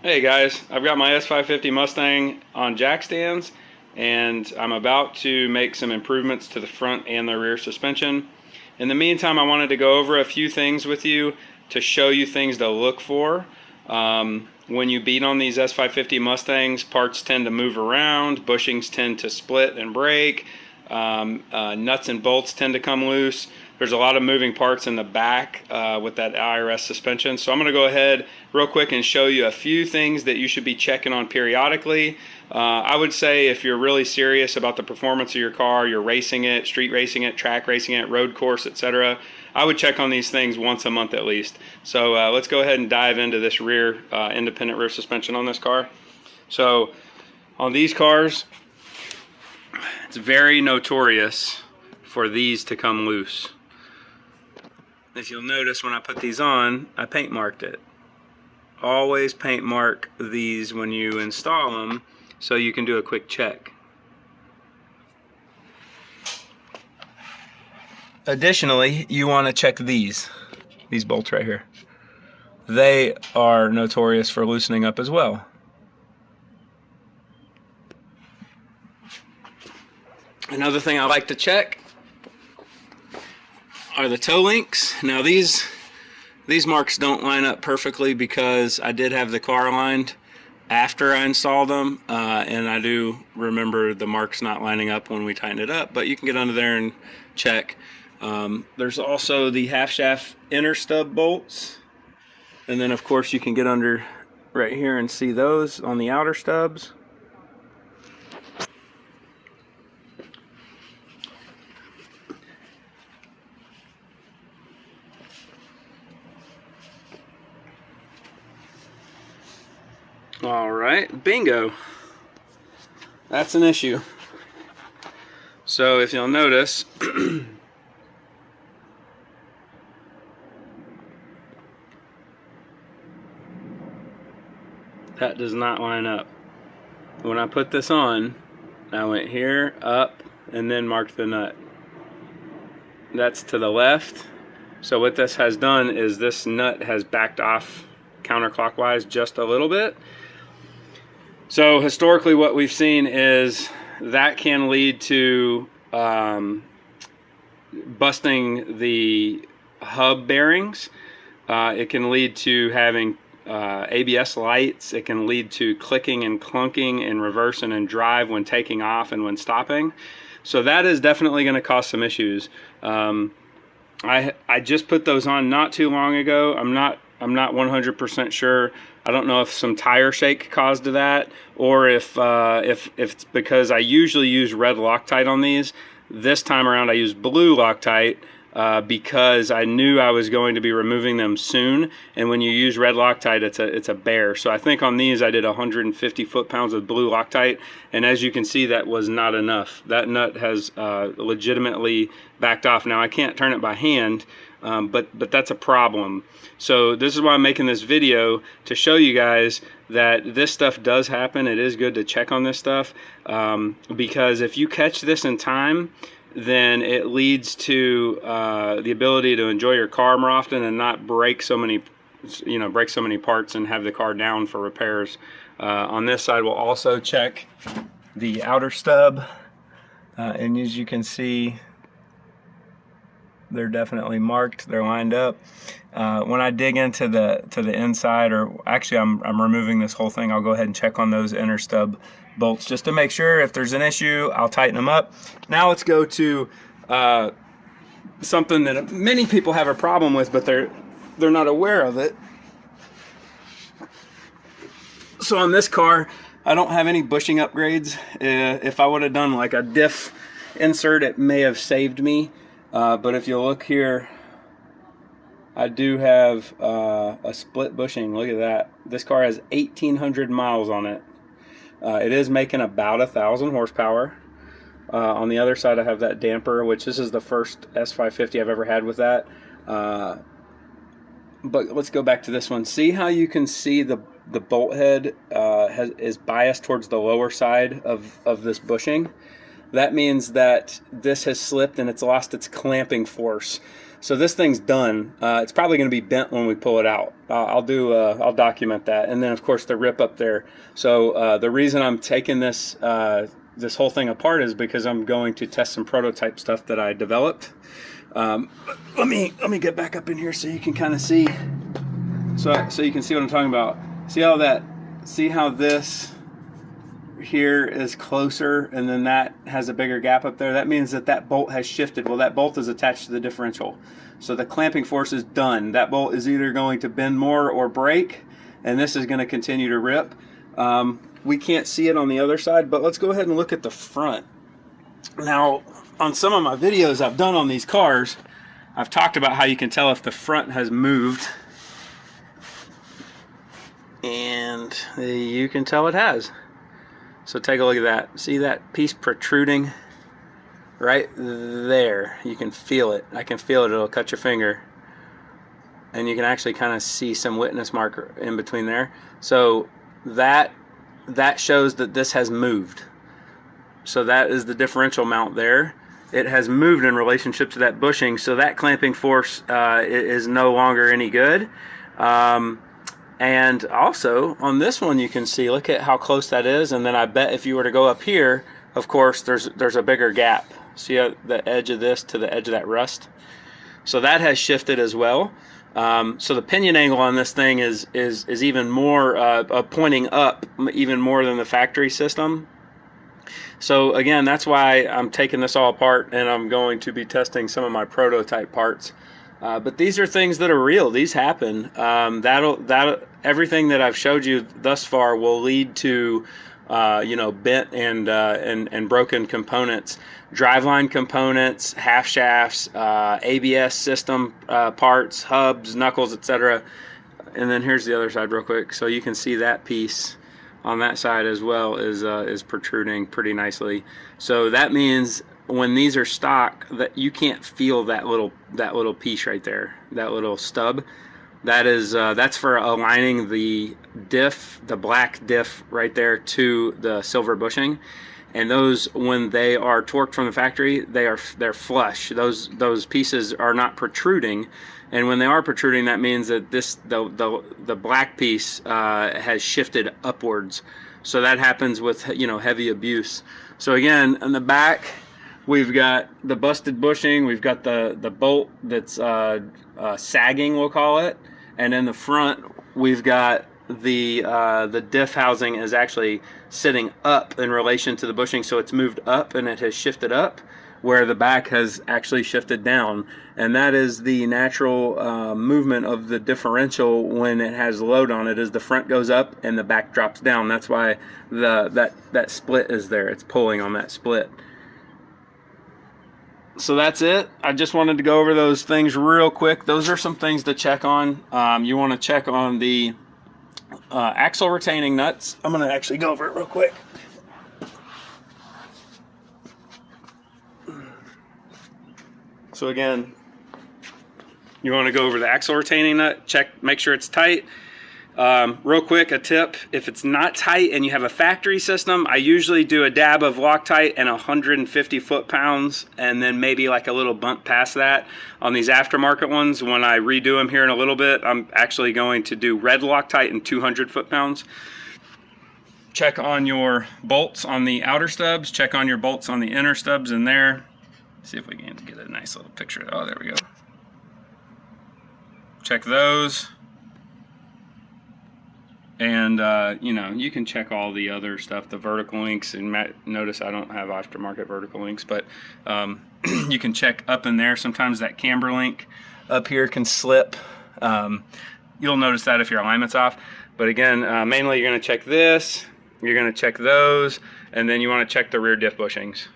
Hey guys, I've got my S550 Mustang on jack stands and I'm about to make some improvements to the front and the rear suspension. In the meantime, I wanted to go over a few things with you to show you things to look for. When you beat on these S550 Mustangs, parts tend to move around, bushings tend to split and break, nuts and bolts tend to come loose. There's a lot of moving parts in the back with that IRS suspension. So I'm going to go ahead real quick and show you a few things that you should be checking on periodically. I would say if you're really serious about the performance of your car, you're racing it, street racing it, track racing it, road course, etc., I would check on these things once a month at least. So let's go ahead and dive into this rear independent rear suspension on this car. So on these cars, it's very notorious for these to come loose. If you'll notice, when I put these on, I paint marked it. Always paint mark these when you install them so you can do a quick check. Additionally, you want to check these bolts right here. They are notorious for loosening up as well. Another thing I like to check are the toe links. Now these marks don't line up perfectly because I did have the car lined after I installed them, and I do remember the marks not lining up when we tightened it up, but you can get under there and check. There's also the half shaft inner stub bolts, and then of course you can get under right here and see those on the outer stubs. Alright, bingo. That's an issue. So if you'll notice, that does not line up. When I put this on, I went here, up, and then marked the nut. That's to the left. So what this has done is this nut has backed off counterclockwise just a little bit. So historically what we've seen is that can lead to busting the hub bearings. It can lead to having ABS lights. It can lead to clicking and clunking in reverse and in drive when taking off and when stopping. So that is definitely going to cause some issues. I just put those on not too long ago. I'm not 100% sure. I don't know if some tire shake caused that, or if it's because I usually use red Loctite on these. This time around I used blue Loctite because I knew I was going to be removing them soon, and when you use red Loctite, it's a bear. So I think on these I did 150 foot-pounds of blue Loctite, and as you can see, that was not enough. That nut has legitimately backed off. Now I can't turn it by hand, but that's a problem. So this is why I'm making this video, to show you guys that this stuff does happen. It is good to check on this stuff, because if you catch this in time, then it leads to the ability to enjoy your car more often and not break so many parts and have the car down for repairs. On this side, we'll also check the outer stub, and as you can see, they're definitely marked. They're lined up. When I dig into the inside, or actually I'm removing this whole thing, I'll go ahead and check on those inner stub bolts just to make sure. If there's an issue, I'll tighten them up. Now let's go to something that many people have a problem with, but they're not aware of it. So on this car, I don't have any bushing upgrades. If I would have done like a diff insert, it may have saved me. But if you look here, I do have a split bushing. Look at that. This car has 1,800 miles on it. It is making about 1,000 horsepower. On the other side, I have that damper, which this is the first S550 I've ever had with that. But let's go back to this one. See how you can see the bolt head is biased towards the lower side of this bushing? That means that this has slipped and it's lost its clamping force. So this thing's done. It's probably going to be bent when we pull it out. I'll document that. And then of course the rip up there. So the reason I'm taking this this whole thing apart is because I'm going to test some prototype stuff that I developed. Let me get back up in here so you can kind of see. So you can see what I'm talking about. See how this here is closer, and then that has a bigger gap up there. That means that bolt has shifted. Well, that bolt is attached to the differential, so the clamping force is done. That bolt is either going to bend more or break, and this is going to continue to rip. We can't see it on the other side, but let's go ahead and look at the front. Now, on some of my videos I've done on these cars, I've talked about how you can tell if the front has moved, and you can tell it has. So take a look at that. See that piece protruding right there? You can feel it. I can feel it. It'll cut your finger. And you can actually kind of see some witness marker in between there. So that shows that this has moved. So that is the differential mount there. It has moved in relationship to that bushing, so that clamping force is no longer any good. And also on this one you can see, look at how close that is, and then I bet if you were to go up here, of course there's a bigger gap. See the edge of this to the edge of that rust? So that has shifted as well. So the pinion angle on this thing is even more pointing up, even more than the factory system. So again, that's why I'm taking this all apart, and I'm going to be testing some of my prototype parts. But these are things that are real. These happen. Everything that I've showed you thus far will lead to bent and broken components, driveline components, half shafts, ABS system parts, hubs, knuckles, etc. And then here's the other side real quick, so you can see that piece on that side as well is protruding pretty nicely. So that means when these are stock, that you can't feel that little piece right there, that little stub. That's for aligning the diff, the black diff right there, to the silver bushing. And those, when they are torqued from the factory, they're flush. Those pieces are not protruding, and when they are protruding, that means that the black piece has shifted upwards. So that happens with heavy abuse. So again, in the back, we've got the busted bushing, we've got the bolt that's sagging, we'll call it, and in the front we've got the diff housing is actually sitting up in relation to the bushing, so it's moved up and it has shifted up, where the back has actually shifted down. And that is the natural movement of the differential when it has load on it, is the front goes up and the back drops down. That's why that split is there. It's pulling on that split. So that's it. I just wanted to go over those things real quick. Those are some things to check on. You want to check on the axle retaining nuts. I'm going to actually go over it real quick. So again, you want to go over the axle retaining nut, check, make sure it's tight. Real quick, a tip: if it's not tight and you have a factory system, I usually do a dab of Loctite and 150 foot-pounds, and then maybe like a little bump past that. On these aftermarket ones, when I redo them here in a little bit, I'm actually going to do red Loctite and 200 foot-pounds. Check on your bolts on the outer stubs, check on your bolts on the inner stubs in there. See if we can get a nice little picture. Oh, there we go. Check those. And you can check all the other stuff, the vertical links, and notice I don't have aftermarket vertical links, but you can check up in there. Sometimes that camber link up here can slip. You'll notice that if your alignment's off. But again, mainly you're going to check this, you're going to check those, and then you want to check the rear diff bushings.